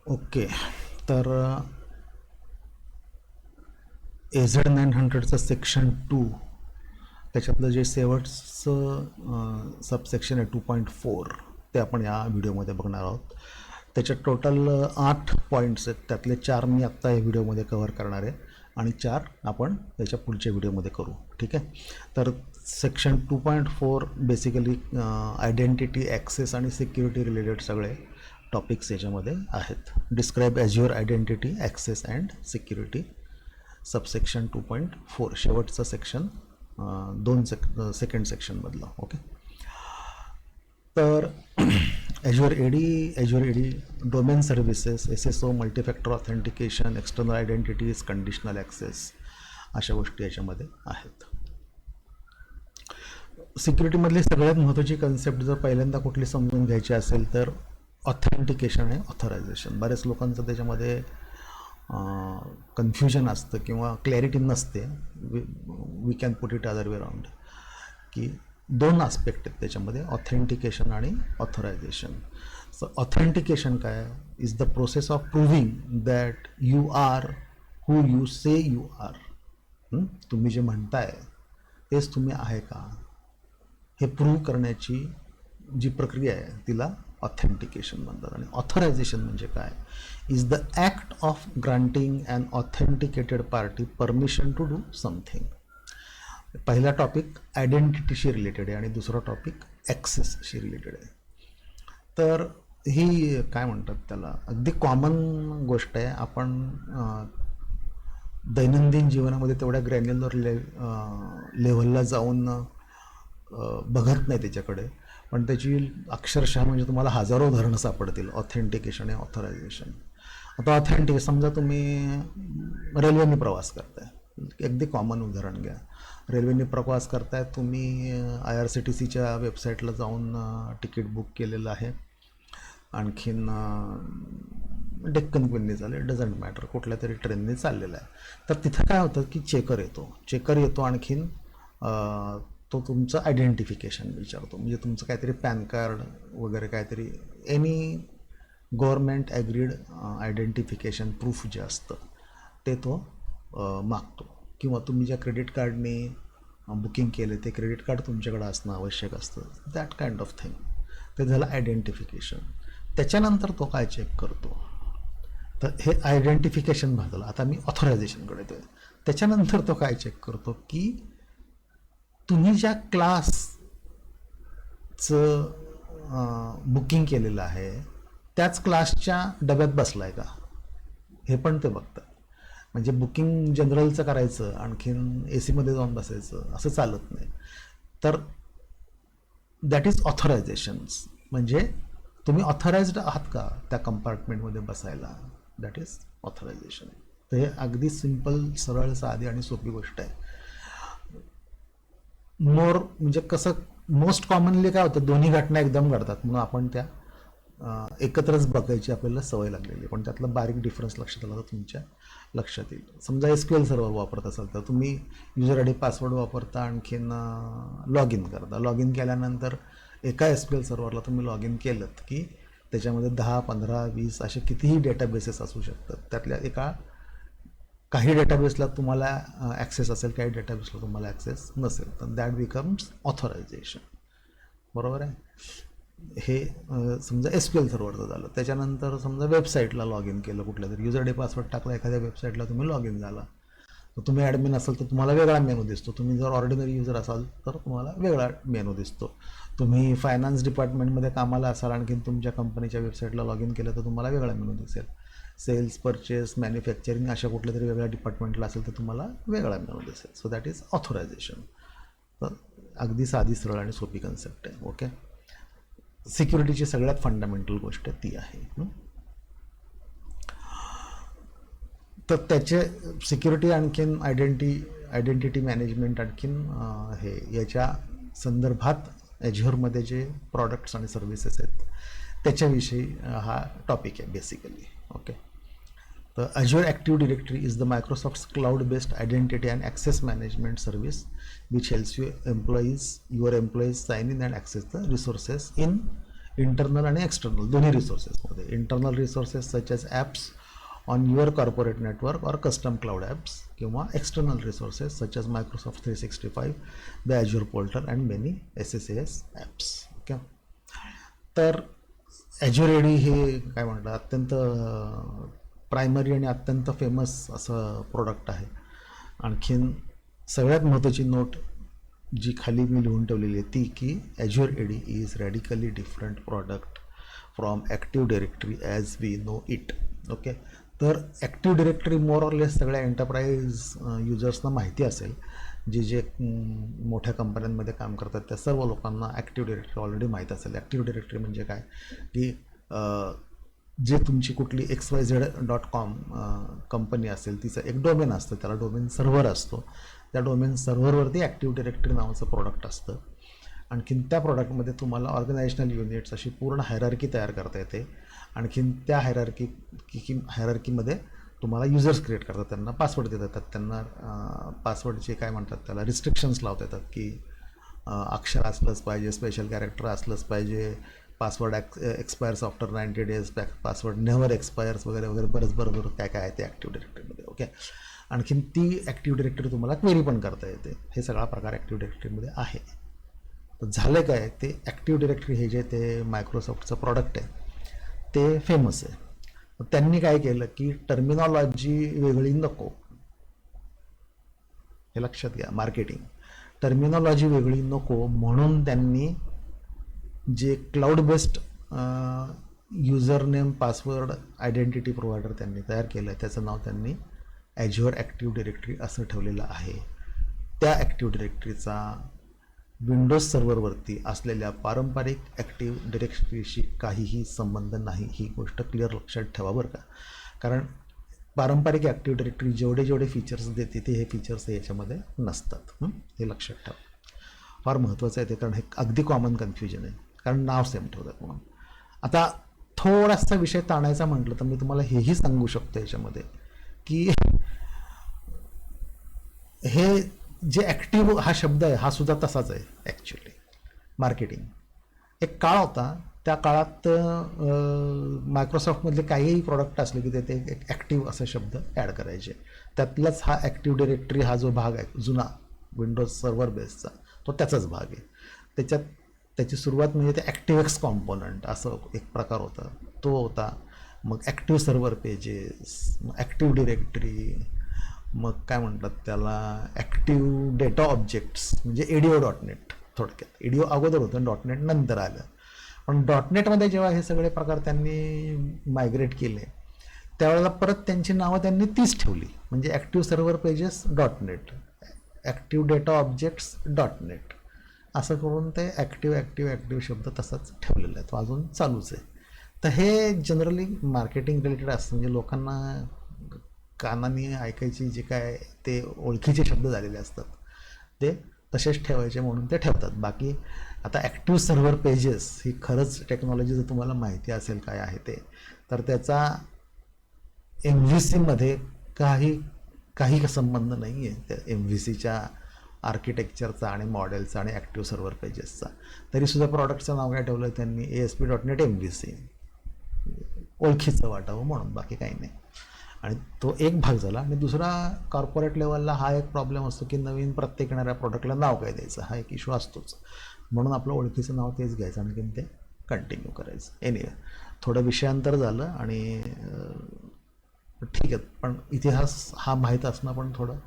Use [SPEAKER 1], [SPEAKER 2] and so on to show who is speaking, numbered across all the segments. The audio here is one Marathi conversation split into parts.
[SPEAKER 1] ओके. तर AZ900चं सेक्शन 2 त्याच्यातलं जे शेवटचं सबसेक्शन आहे 2.4 ते आपण या व्हिडिओमध्ये बघणार आहोत. त्याच्यात टोटल 8 पॉईंट्स आहेत. त्यातले 4 मी आत्ता या व्हिडिओमध्ये कव्हर करणार आहे आणि 4 आपण त्याच्या पुढच्या व्हिडिओमध्ये करू. ठीक आहे. तर सेक्शन 2.4 बेसिकली आयडेंटिटी, ॲक्सेस आणि सिक्युरिटी रिलेटेड सगळे टॉपिक्स याच्यामध्ये आहेत. Describe Azure identity, access and security. Subsection 2.4 शेवटचं सेक्शन सेकंड सेक्शनमधलं. ओके. तर Azure AD, domain services, SSO, multifactor authentication, external identities, conditional access, अशा गोष्टी याच्यामध्ये आहेत. सिक्युरिटीमधली सगळ्यात महत्त्वाची कन्सेप्ट जर पहिल्यांदा कुठली समजून घ्यायची असेल तर ऑथेंटिकेशन आणि ऑथरायझेशन. बऱ्याच लोकांचं त्याच्यामध्ये कन्फ्युजन असतं किंवा क्लॅरिटी नसते. We can put it other way round की 2 आस्पेक्ट आहेत त्याच्यामध्ये, ऑथेंटिकेशन आणि ऑथरायझेशन. सो ऑथेंटिकेशन काय is the process of proving that you are who you say you are. तुम्ही जे म्हणताय तेच तुम्ही आहे का, हे प्रूव्ह करण्याची जी प्रक्रिया आहे तिला ऑथेंटिकेशन म्हणतात. आणि ऑथरायझेशन म्हणजे काय is the act of granting and authenticated party permission to do something. पहिला टॉपिक आयडेंटिटीशी रिलेटेड आहे आणि दुसरा टॉपिक ॲक्सेसशी रिलेटेड आहे. तर ही काय म्हणतात त्याला अगदी कॉमन गोष्ट आहे. आपण दैनंदिन जीवनामध्ये तेवढ्या ग्रॅन्युलर लेव्हलला जाऊन बघत नाही त्याच्याकडे, पण त्याची अक्षरशः म्हणजे तुम्हाला हजारो उदाहरणं सापडतील ऑथेंटिकेशन आणि ऑथरायझेशन. आता समजा तुम्ही रेल्वेने प्रवास करताय, अगदी कॉमन उदाहरण घ्या. रेल्वेने प्रवास करताय तुम्ही, IRCTCच्या वेबसाईटला जाऊन तिकीट बुक केलेलं आहे. आणखीन डेक्कन क्वीनने चालेल, डझंट मॅटर, कुठल्या तरी ट्रेनने चाललेला आहे. तर तिथं काय होतं की चेकर येतो आणखीन तो तुमचं आयडेंटिफिकेशन विचारतो. म्हणजे तुमचं काहीतरी पॅन कार्ड वगैरे काहीतरी any government agreed identification proof जे असतं ते तो मागतो. किंवा तुम्ही ज्या क्रेडिट कार्डने बुकिंग केले ते क्रेडिट कार्ड तुमच्याकडं असणं आवश्यक असतं. That kind of thing. ते झालं आयडेंटिफिकेशन. त्याच्यानंतर तो काय चेक करतो, तर हे आयडेंटिफिकेशन झालं. आता मी ऑथरायझेशनकडे येतो. त्याच्यानंतर तो काय चेक करतो की तुम्ही ज्या क्लासचं बुकिंग केलेलं आहे त्याच क्लासच्या डब्यात बसला आहे का, हे पण ते बघतात. म्हणजे बुकिंग जनरलचं करायचं आणखीन AC मध्ये जाऊन बसायचं असं चालत नाही. तर दॅट इज ऑथरायझेशन्स. म्हणजे तुम्ही ऑथराइज्ड आहात का त्या कंपार्टमेंटमध्ये बसायला, दॅट इज ऑथरायझेशन. तर हे अगदी सिम्पल, सरळ, साधी आणि सोपी गोष्ट आहे. म्हणजे कसं मोस्ट कॉमनली काय होतं, दोन्ही घटना एकदम घडतात म्हणून आपण त्या एकत्रच बघायची आपल्याला सवय लागलेली. पण त्यातला बारीक डिफरन्स लक्षात आला तर तुमच्या लक्षात येईल. समजा SQL सर्व्हर वापरत असाल तर तुम्ही युजर ID पासवर्ड वापरता, आणखीन लॉग इन करता. लॉग इन केल्यानंतर एका SQL सर्व्हरला तुम्ही लॉग इन केलं की त्याच्यामध्ये 10, 15, 20 असे कितीही डेटाबेसेस असू शकतात. त्यातल्या काही डेटाबेसला तुम्हाला ॲक्सेस असेल, काही डेटाबेसला तुम्हाला ॲक्सेस नसेल. तर दॅट बिकम्स ऑथरायझेशन. बरोबर आहे. हे समजा SQL सर्व्हरचं झालं. त्याच्यानंतर समजा वेबसाईटला लॉग इन केलं, कुठल्या तरी युजर ID पासवर्ड टाकला, एखाद्या वेबसाईटला तुम्ही लॉग इन झाला. तर तुम्ही ॲडमिन असाल तर तुम्हाला वेगळा मेनू दिसतो. तुम्ही जर ऑर्डिनरी युजर असाल तर तुम्हाला वेगळा मेनू दिसतो. तुम्ही फायनान्स डिपार्टमेंटमध्ये कामाला असाल, आणखीन तुमच्या कंपनीच्या वेबसाईटला लॉग इन केलं तर तुम्हाला वेगळा मेनू दिसेल. सेल्स, परचेस, मॅन्युफॅक्चरिंग अशा कुठल्या तरी वेगळ्या डिपार्टमेंटला असेल तर तुम्हाला वेगळा मेनू दिसेल. So that is authorisation. तर अगदी साधी, सरळ आणि सोपी कन्सेप्ट आहे. ओके. सिक्युरिटीची सगळ्यात फंडामेंटल गोष्ट ती आहे. तर त्याचे सिक्युरिटी आणखीन आयडेंटिटी मॅनेजमेंट आणखीन हे याच्या संदर्भात ॲज्युअरमध्ये जे प्रॉडक्ट्स आणि सर्व्हिसेस आहेत त्याच्याविषयी हा टॉपिक आहे बेसिकली. ओके. तर Azure Active Directory is the Microsoft's cloud-based identity and access management service which helps your employees sign in and access the resources in internal आणि एक्सटर्नल दोन्ही रिसोर्सेसमध्ये. Internal resources such as apps on your corporate network और कस्टम क्लाउड ॲप्स किंवा external resources such as Microsoft 365, the Azure portal and many SSAS apps. Okay, तर ॲज्युअर एडी हे काय म्हणतात अत्यंत प्रायमरी आणि अत्यंत फेमस असं प्रोडक्ट आहे. आणखीन सगळ्यात महत्त्वाची नोट जी खाली मी लिहून ठेवलेली आहे ती की Azure AD is radically different product from active directory as we know it. Okay, तर active directory more or less सगळ्या एंटरप्राइज युजर्सना माहिती असेल. जे मोठ्या कंपन्यांमध्ये काम करतात त्या सर्व लोकांना ॲक्टिव्ह डिरेक्टरी ऑलरेडी माहीत असेल. ॲक्टिव्ह डिरेक्टरी म्हणजे काय की जे तुमची कुठली XYZ.com कंपनी असेल तिचं एक डोमेन असतं, त्याला डोमेन सर्व्हर असतो. त्या डोमेन सर्व्हरवरती ॲक्टिव्ह डिरेक्टरी नावाचं प्रोडक्ट असतं. आणखीन त्या प्रॉडक्टमध्ये तुम्हाला ऑर्गनायझेशनल युनिट्स अशी पूर्ण हायरार्की तयार करता येते. आणखीन त्या हायरार्कीमध्ये तुम्हाला युजर्स क्रिएट करतात, त्यांना पासवर्ड देत येतात, त्यांना पासवर्डचे काय म्हणतात त्याला रिस्ट्रिक्शन्स लावता येतात की अक्षर असलंच पाहिजे, स्पेशल कॅरेक्टर असलंच पाहिजे, password expires after 90 days, password never expires वगैरे वगैरे बरंच काय काय आहे ते ॲक्टिव्ह डिरेक्टरीमध्ये. ओके, आणखीन ती ॲक्टिव्ह डिरेक्टरी तुम्हाला क्वेरी पण करता येते. हे सगळा प्रकार ॲक्टिव्ह डिरेक्टरीमध्ये आहे. तर झालं काय, ते ॲक्टिव्ह डिरेक्टरी हे जे ते मायक्रोसॉफ्टचं प्रॉडक्ट आहे ते फेमस आहे. त्यांनी काय केलं की टर्मिनॉलॉजी वेगळी नको, हे लक्षात घ्या, मार्केटिंग टर्मिनॉलॉजी वेगळी नको म्हणून त्यांनी जे cloud based user name password identity provider त्यांनी तयार केलं आहे त्याचं नाव त्यांनी ॲज्युअर ॲक्टिव्ह डिरेक्टरी असं ठेवलेलं आहे. त्या ॲक्टिव्ह डिरेक्टरीचा विंडोज सर्व्हरवरती असलेल्या पारंपरिक ॲक्टिव्ह डिरेक्टरीशी काहीही संबंध नाही. ही गोष्ट क्लिअर लक्षात ठेवा बरं का, कारण पारंपरिक ॲक्टिव्ह डिरेक्टरी जेवढे फीचर्स देते ते हे फीचर्स याच्यामध्ये नसतात. हे लक्षात ठेवा, फार महत्त्वाचं आहे ते, कारण हे अगदी कॉमन कन्फ्युजन आहे, कारण नाव सेम ठेवतात म्हणून. आता थोडासा विषय ताणायचा म्हटलं तर मी तुम्हाला हेही सांगू शकतो याच्यामध्ये की हे जे ॲक्टिव्ह हा शब्द आहे हा सुद्धा तसाच आहे ॲक्च्युली. मार्केटिंग एक काळ होता, त्या काळात मायक्रोसॉफ्टमधले काहीही प्रॉडक्ट असले की ते एक ॲक्टिव्ह असा शब्द ॲड करायचे. त्यातलाच हा ॲक्टिव्ह डिरेक्टरी हा जो भाग आहे जुना विंडोज सर्व्हर बेसचा तो त्याचाच भाग आहे. त्याची सुरुवात म्हणजे ते ॲक्टिव्ह कॉम्पोनंट असं एक प्रकार होता, तो होता. मग ॲक्टिव्ह सर्व्हर पेजेस, मग ॲक्टिव्ह डिरेक्टरी, मग काय म्हणतात त्याला ॲक्टिव्ह डेटा ऑब्जेक्ट्स म्हणजे ADO.NET. थोडक्यात ADO अगोदर होतं, .NET नंतर आलं. पण .NETमध्ये जेव्हा हे सगळे प्रकार त्यांनी मायग्रेट केले त्यावेळेला परत त्यांची नावं त्यांनी तीच ठेवली, म्हणजे active server pages .NET, active data objects .NET, असं करून ते ॲक्टिव्ह शब्द तसाच ठेवलेला आहे, तो अजून चालूच आहे. तर हे जनरली मार्केटिंग रिलेटेड असतं, म्हणजे लोकांना कानाने ऐकायची जे काय ते ओळखीचे शब्द झालेले असतात ते तसेच ठेवायचे म्हणून ते ठेवतात. बाकी आता ॲक्टिव्ह सर्व्हर पेजेस ही खरंच टेक्नॉलॉजी जर तुम्हाला माहिती असेल काय आहे ते, तर त्याचा MVCमध्ये काही संबंध नाही आहे त्या MVCच्या आर्किटेक्चरचा आणि मॉडेलचा आणि ॲक्टिव्ह सर्व्हर पेजेसचा. तरीसुद्धा प्रॉडक्टचं नाव काय ठेवलं त्यांनी ASP.NET MVC, ओळखीचं वाटावं म्हणून, बाकी काही नाही. आणि तो एक भाग झाला. आणि दुसरा कॉर्पोरेट लेवलला हा एक प्रॉब्लेम असतो की नवीन प्रत्येक येणाऱ्या प्रॉडक्टला नाव काय द्यायचं हा एक इश्यू असतोच, म्हणून आपलं ओळखीचं नाव तेच घ्यायचं आणखीन ते कंटिन्यू करायचं. एनिवे थोडं विषयांतर झालं आणि ठीक आहे, पण इतिहास हा माहीत असणं पण थोडं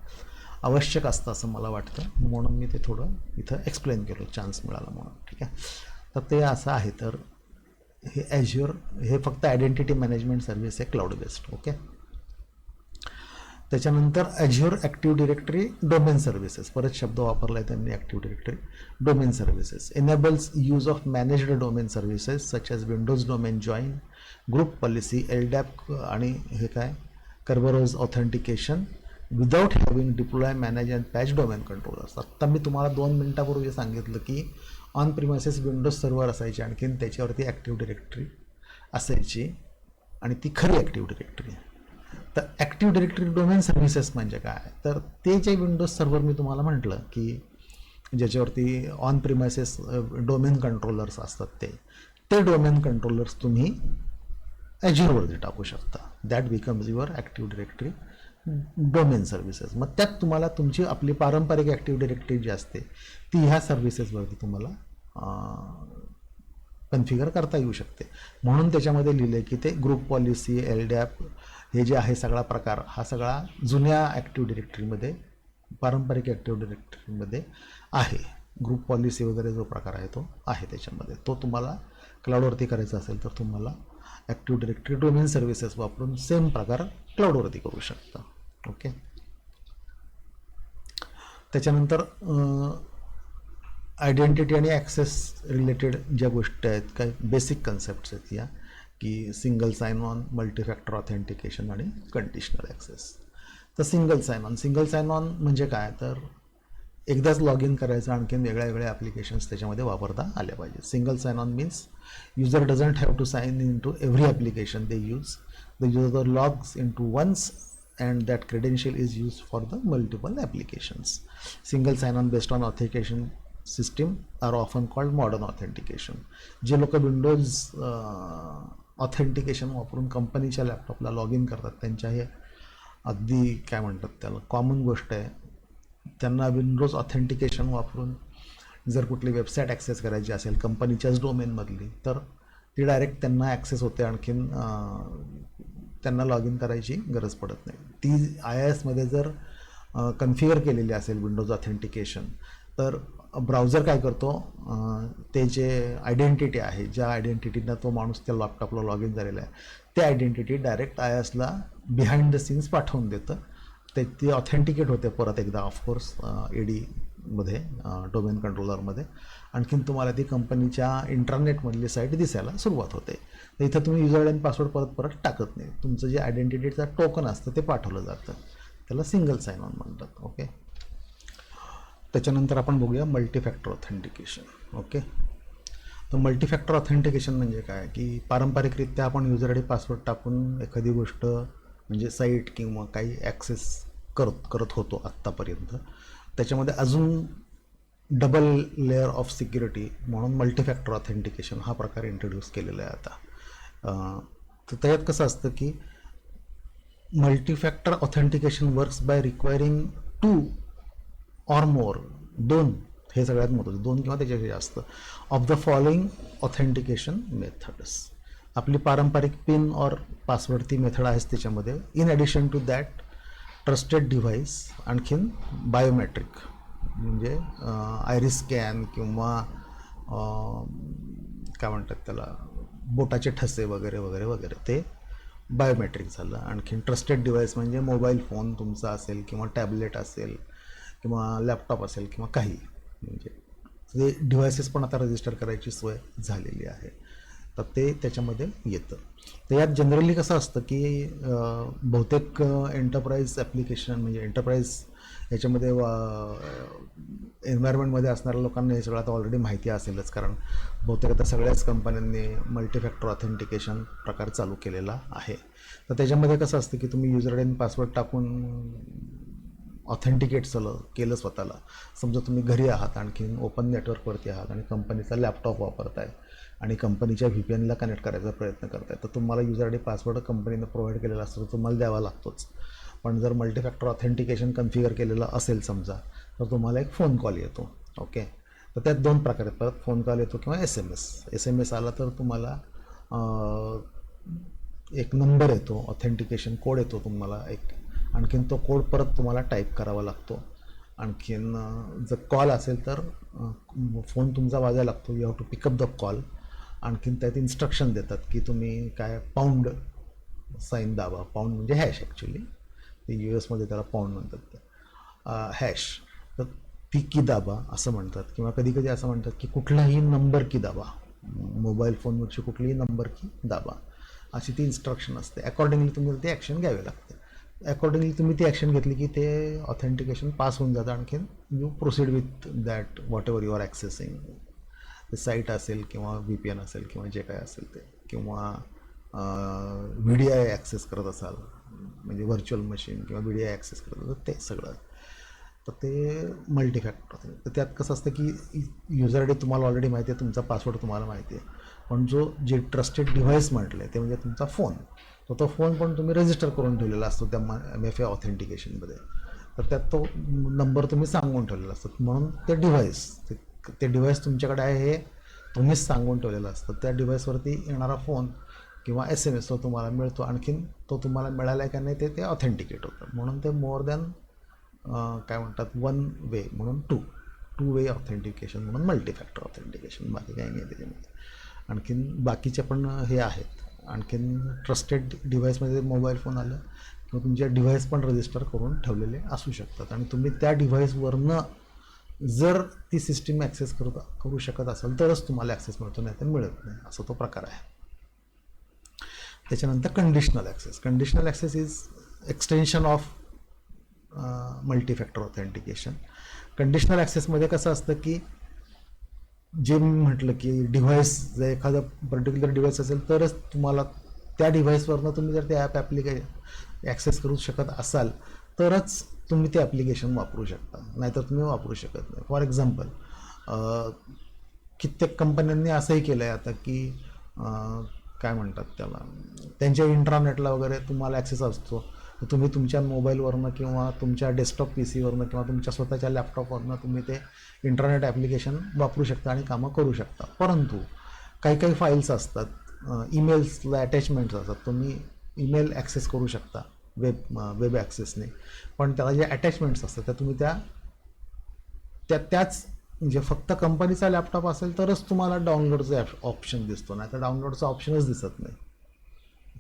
[SPEAKER 1] आवश्यक असतं असं मला वाटतं, म्हणून मी ते थोडं इथं एक्सप्लेन केलं, चान्स मिळाला म्हणून. ठीक आहे, तर ते असं आहे. तर हे ॲज्युअर हे फक्त आयडेंटिटी मॅनेजमेंट सर्व्हिस आहे क्लाउड बेस्ड. ओके, त्याच्यानंतर Azure active directory domain services, परत शब्द वापरला आहे त्यांनी active directory domain services, enables use of managed domain services such as Windows domain join, group policy, LDAP आणि हे काय Kerberos authentication without having deploy, manage and patch domain controllers. आत्ता मी तुम्हाला 2 मिनिटापूर्वी सांगितलं की ऑन प्रिमायसेस विंडोज सर्व्हर असायची, आणखीन त्याच्यावरती ॲक्टिव्ह डिरेक्टरी असायची आणि ती खरी ॲक्टिव्ह डिरेक्टरी. तर ॲक्टिव्ह डिरेक्टरी डोमेन सर्व्हिसेस म्हणजे काय, तर ते जे विंडोज सर्व्हर मी तुम्हाला म्हटलं की ज्याच्यावरती ऑन प्रिमायसेस डोमेन कंट्रोलर्स असतात ते डोमेन कंट्रोलर्स तुम्ही ॲज्युअरवरती टाकू शकता. That becomes your active directory domain services. मग त्यात तुम्हाला तुमची आपली पारंपरिक ॲक्टिव्ह डिरेक्टरी जी असते ती ह्या सर्व्हिसेसवरती तुम्हाला कन्फिगर करता येऊ शकते. म्हणून त्याच्यामध्ये लिहिलं आहे की ते ग्रुप पॉलिसी, LDAP हे जे आहे सगळा प्रकार हा सगळा जुन्या ॲक्टिव्ह डिरेक्टरीमध्ये, पारंपरिक ॲक्टिव्ह डिरेक्टरीमध्ये आहे. ग्रुप पॉलिसी वगैरे जो प्रकार आहे तो आहे त्याच्यामध्ये. तो तुम्हाला क्लाउडवरती करायचा असेल तर तुम्हाला ॲक्टिव्ह डिरेक्टरी डोमेन सर्व्हिसेस वापरून सेम प्रकार क्लाउडवरती करू शकता. ओके. त्याच्यानंतर आयडेंटिटी आणि ॲक्सेस रिलेटेड ज्या गोष्टी आहेत, काही बेसिक कन्सेप्ट्स आहेत या, की single sign on, multifactor authentication आणि कंडिशनल ॲक्सेस. तर सिंगल साइन ऑन म्हणजे काय, तर एकदाच लॉग इन करायचं, आणखीन वेगळ्या वेगळ्या ॲप्लिकेशन्स त्याच्यामध्ये वापरता आल्या पाहिजे. Single sign on means user doesn't have to sign in to every application they use. The user logs in to once and that credential is used for the multiple applications. Single sign-on based on authentication system are often called modern authentication. जे लोक विंडोज ऑथेंटिकेशन वापरून कंपनीच्या लॅपटॉपला लॉग इन करतात त्यांच्या हे अगदी काय म्हणतात त्याला कॉमन गोष्ट आहे. त्यांना विंडोज ऑथेंटिकेशन वापरून जर कुठली वेबसाईट ॲक्सेस करायची असेल कंपनीच्याच डोमेनमधली तर ती डायरेक्ट त्यांना ॲक्सेस होते, आणखीन त्यांना लॉग इन करायची गरज पडत नाही. ती IISमध्ये जर कन्फिगर केलेली असेल विंडोज ऑथेंटिकेशन तर ब्राउझर काय करतो, ते जे आयडेंटिटी आहे, ज्या आयडेंटिटीनं तो माणूस त्या लॅपटॉपला लॉग इन झालेला आहे ते आयडेंटिटी डायरेक्ट IISला बिहाइंड द सीन्स पाठवून देतं. ती ऑथेंटिकेट होते परत एकदा ऑफकोर्स ADमध्ये, डोमेन कंट्रोलरमध्ये. आणखीन तुम्हाला ती कंपनीच्या इंटरनेटमधली साईट दिसायला सुरुवात होते. तर इथं तुम्ही युजर आणि पासवर्ड परत टाकत नाही, तुमचं जे आयडेंटिटीचं टोकन असतं ते पाठवलं जातं. त्याला सिंगल साइन ऑन म्हणतात. ओके. त्याच्यानंतर आपण बघूया मल्टीफॅक्टर ऑथेंटिकेशन. ओके. तर मल्टीफॅक्टर ऑथेंटिकेशन म्हणजे काय, की पारंपरिकरित्या आपण युजर आणि पासवर्ड टाकून एखादी गोष्ट म्हणजे साईट किंवा काही ॲक्सेस करत होतो आत्तापर्यंत. त्याच्यामध्ये अजून डबल लेअर ऑफ सिक्युरिटी म्हणून मल्टीफॅक्टर ऑथेंटिकेशन हा प्रकार इंट्रोड्यूस केलेला आहे आता. तर त्याच्यात कसं असतं की multifactor authentication works by requiring 2 or more, 2 हे सगळ्यात महत्त्वाचं, 2 किंवा त्याच्यापेक्षा जास्त of the following authentication methods. आपली पारंपरिक पिन और पासवर्ड ती मेथड आहेच त्याच्यामध्ये. In addition to that trusted device, आणखीन बायोमेट्रिक म्हणजे आयरिस स्कॅन किंवा काय म्हणतात त्याला बोटाचे ठसे वगैरे वगैरे वगैरे, ते बायोमेट्रिक झालं. आणखीन ट्रस्टेड डिव्हाइस म्हणजे मोबाईल फोन तुमचा असेल किंवा टॅबलेट असेल किंवा लॅपटॉप असेल किंवा काही, म्हणजे ते डिव्हायसेस पण आता रजिस्टर करायची सोय झालेली आहे. तर ते त्याच्यामध्ये येतं. तर यात जनरली कसं असतं की बहुतेक एंटरप्राइज ॲप्लिकेशन म्हणजे एंटरप्राइज याच्यामध्ये एन्व्हायरमेंटमध्ये असणाऱ्या लोकांना हे सगळं आता ऑलरेडी माहिती असेलच, कारण बहुतेक आता सगळ्याच कंपन्यांनी मल्टीफॅक्टर ऑथेंटिकेशन प्रकार चालू केलेला आहे. तर त्याच्यामध्ये कसं असतं की तुम्ही युजर आणि पासवर्ड टाकून ऑथेंटिकेट केलं स्वतःला. समजा तुम्ही घरी आहात, आणखीन ओपन नेटवर्कवरती आहात आणि कंपनीचा लॅपटॉप वापरताय आणि कंपनीच्या VPNला कनेक्ट करायचा प्रयत्न करताय, तर तुम्हाला युजर आणि पासवर्ड कंपनीनं प्रोव्हाइड केलेला असतो तो तुम्हाला द्यावा लागतोच. पण जर मल्टीफॅक्टर ऑथेंटिकेशन कन्फिगर केलेलं असेल समजा, तर तुम्हाला एक फोन कॉल येतो. ओके. तर त्यात 2 प्रकार आहेत, परत फोन कॉल येतो किंवा SMS आला तर तुम्हाला एक नंबर येतो, ऑथेंटिकेशन कोड येतो तुम्हाला एक, आणखीन तो कोड परत तुम्हाला टाईप करावा लागतो. आणखीन जर कॉल असेल तर फोन तुमचा वाजायला लागतो, you have to pick up the call. आणखीन त्यात इन्स्ट्रक्शन देतात की तुम्ही काय पाऊंड साईन दाबा, पाऊंड म्हणजे हॅश, ॲक्च्युली ते US मध्ये त्याला पाऊंड म्हणतात, ते हॅश. तर ती की दाबा असं म्हणतात, किंवा कधी कधी असं म्हणतात की कुठलाही नंबर की दाबा, मोबाईल फोनवरची कुठलीही नंबर की दाबा, अशी ती इन्स्ट्रक्शन असते. अकॉर्डिंगली तुम्हाला ते ॲक्शन घ्यावे लागते. अकॉर्डिंगली तुम्ही ती ॲक्शन घेतली की ते ऑथेंटिकेशन पास होऊन जातं. आणखीन you proceed with that whatever you are accessing, ते साईट असेल किंवा VPN असेल किंवा जे काय असेल ते, किंवा VDI ॲक्सेस करत असाल म्हणजे व्हर्च्युअल मशीन किंवा VDI ॲक्सेस करत असाल ते सगळं. तर ते मल्टीफॅक्टर. तर त्यात कसं असतं की युजर आय डी तुम्हाला ऑलरेडी माहिती आहे, तुमचा पासवर्ड तुम्हाला माहिती आहे, पण जे ट्रस्टेड डिव्हाइस म्हटले ते म्हणजे तुमचा फोन, तो फोन पण तुम्ही रजिस्टर करून ठेवलेला असतो त्या MFA ऑथेंटिकेशनमध्ये. तर त्यात तो नंबर तुम्ही सांगून ठेवलेला असतो, म्हणून ते डिव्हाइस तुमच्याकडे आहे हे तुम्हीच सांगून ठेवलेलं असतं. त्या डिव्हाइसवरती येणारा फोन किंवा SMS तो तुम्हाला मिळतो. आणखीन तो तुम्हाला मिळाला आहे का नाही ते ऑथेंटिकेट होतं. म्हणून ते मोर दॅन काय म्हणतात 1 वे म्हणून 2 वे ऑथेंटिकेशन म्हणून मल्टीफॅक्टर ऑथेंटिकेशन. बाकी काही नाही त्याच्यामध्ये. आणखीन बाकीचे पण हे आहेत. आणखीन ट्रस्टेड डिव्हाइसमध्ये मोबाईल फोन आलं किंवा तुमचे डिव्हाइस पण रजिस्टर करून ठेवलेले असू शकतात आणि तुम्ही त्या डिव्हाइसवरनं जर ती सिस्टीम ॲक्सेस करू शकत असाल तरच तुम्हाला ॲक्सेस मिळतो, नाही तर मिळत नाही, असा तो प्रकार आहे. त्याच्यानंतर conditional access is extension of multifactor authentication. Conditional ॲक्सेसमध्ये कसं असतं की जे मी म्हटलं की डिव्हाइस जर एखादा पर्टिक्युलर डिव्हाइस असेल तरच तुम्हाला त्या डिव्हाइसवरनं तुम्ही जर ते ॲक्सेस करू शकत असाल तरच तुम्ही ते ॲप्लिकेशन वापरू शकता, नाहीतर तुम्ही वापरू शकत नाही. फॉर एक्झाम्पल कित्येक कंपन्यांनी असंही केलं आहे आता की काय म्हणतात त्याला, त्यांच्या इंट्रानेटला वगैरे तुम्हाला ॲक्सेस असतो, तुम्ही तुमच्या मोबाईलवरनं किंवा तुमच्या डेस्कटॉप PCवरनं किंवा तुमच्या स्वतःच्या लॅपटॉपवरनं तुम्ही ते इंटरनेट ॲप्लिकेशन वापरू शकता आणि कामं करू शकता. परंतु काही फाईल्स असतात, ईमेल्सला अटॅचमेंट्स असतात, तुम्ही ईमेल ॲक्सेस करू शकता वेब ॲक्सेसने, पण त्याला जे अटॅचमेंट्स असतात त्या तुम्ही त्याच म्हणजे फक्त कंपनीचा लॅपटॉप असेल तरच तुम्हाला डाउनलोडचा ऑप्शन दिसतो, नाही तर डाउनलोडचा ऑप्शनच दिसत नाही.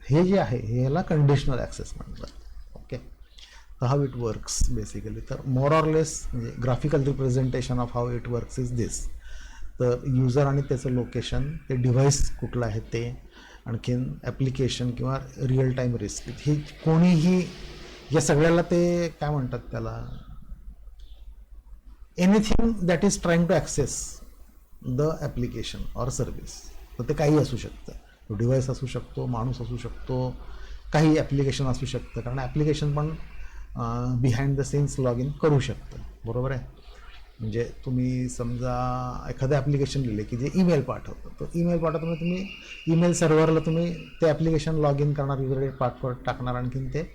[SPEAKER 1] हे जे आहे ह्याला कंडिशनल ॲक्सेस म्हणतात. ओके, तर हाऊ इट वर्क्स बेसिकली, तर मोर ऑर लेस म्हणजे graphical representation of how it works is this. तर युजर आणि त्याचं लोकेशन, ते डिव्हाइस कुठलं आहे ते, आणखीन ॲप्लिकेशन किंवा रिअल टाईम रिस्क, ही कोणीही या सगळ्याला ते काय म्हणतात त्याला, anything that is trying to access the application or service. तर ते काही असू शकतं, डिव्हाइस असू शकतो, माणूस असू शकतो, काही ॲप्लिकेशन असू शकतं, कारण ॲप्लिकेशन पण behind the scenes log in करू शकतं. बरोबर आहे. म्हणजे तुम्ही समजा एखादं ॲप्लिकेशन लिहिले की जे ईमेल पाठवतं, तो ईमेल पाठवताना तुम्ही ईमेल सर्व्हरला तुम्ही ते ॲप्लिकेशन लॉग इन करणार, युजर पासवर्ड टाकणार, आणखीन ते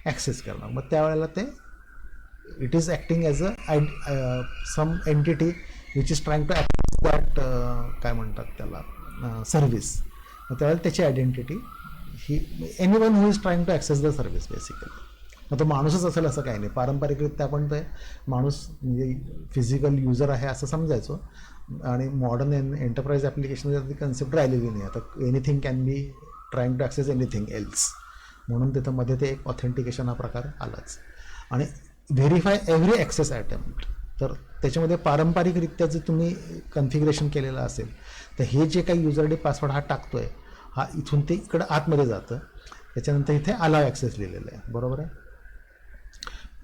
[SPEAKER 1] ॲक्सेस करणार. मग त्यावेळेला ते it is acting as some entity which is trying to access that काय म्हणतात त्याला सर्व्हिस. मग त्यावेळेला त्याची आयडेंटिटी ही anyone who is trying to access the service basically. मग तो माणूसच असेल असं काही नाही. पारंपरिकरित्या आपण ते माणूस म्हणजे फिजिकल युजर आहे असं समजायचो, आणि मॉडर्न एंटरप्राइज ॲप्लिकेशन ती कन्सेप्ट राहिलेली नाही. आता anything can be trying to access anything else, म्हणून तिथं मध्ये ते एक ऑथेंटिकेशन हा प्रकार आलाच. आणि व्हेरीफाय एव्हरी ॲक्सेस अटेम्प्ट, तर त्याच्यामध्ये पारंपरिकरित्या जर तुम्ही कन्फिगरेशन केलेलं असेल तर हे जे काही युजर डी पासवर्ड हा टाकतोय हा इथून ते इकडं आतमध्ये जातं, त्याच्यानंतर इथे अलाव ॲक्सेस लिहिलेलं आहे. बरोबर आहे.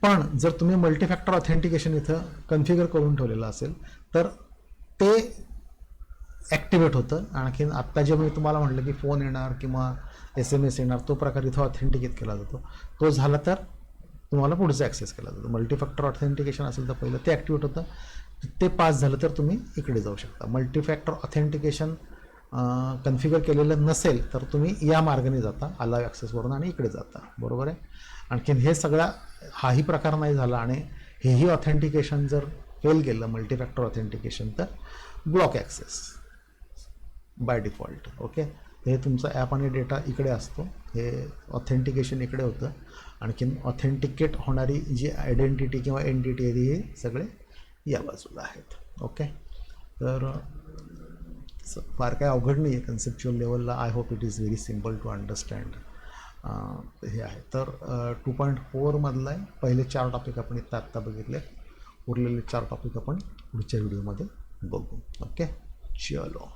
[SPEAKER 1] पण जर तुम्ही मल्टीफॅक्टर ऑथेंटिकेशन इथं कन्फिगर करून ठेवलेलं असेल तर ते ॲक्टिवेट होतं. आणखीन आत्ता जे मी तुम्हाला म्हटलं की फोन येणार किंवा SMS येणार, तो प्रकार इथं ऑथेंटिकेट केला जातो. तो झाला तर तुम्हाला पुढचं ॲक्सेस केला जातो. मल्टीफॅक्टर ऑथेंटिकेशन असेल तर पहिलं ते ॲक्टिवेट होतं, ते पास झालं तर तुम्ही इकडे जाऊ शकता. मल्टीफॅक्टर ऑथेंटिकेशन कन्फिगर केलेलं नसेल तर तुम्ही या मार्गाने जाता अलाव ॲक्सेसवरून आणि इकडे जाता. बरोबर आहे. आणखीन हे सगळा हाही प्रकार नाही झाला आणि हेही ऑथेंटिकेशन जर फेल गेलं मल्टीफॅक्टर ऑथेंटिकेशन तर block access by default. Okay, हे तुमचा ॲप आणि डेटा इकडे असतो, हे ऑथेंटिकेशन इकडे होतं. आणखीन ऑथेंटिकेट होणारी जी आयडेंटिटी किंवा एंटिटी आहे हे सगळे या बाजूला आहेत. ओके, तर फार काय अवघड नाही आहे कन्सेप्च्युअल लेवलला. I hope it is very simple to understand. हे आहे तर 2.4 मधला आहे. पहिले 4 टॉपिक आपण आत्ता बघितले, उरलेले 4 टॉपिक आपण पुढच्या व्हिडिओमध्ये बघू. ओके, चलो.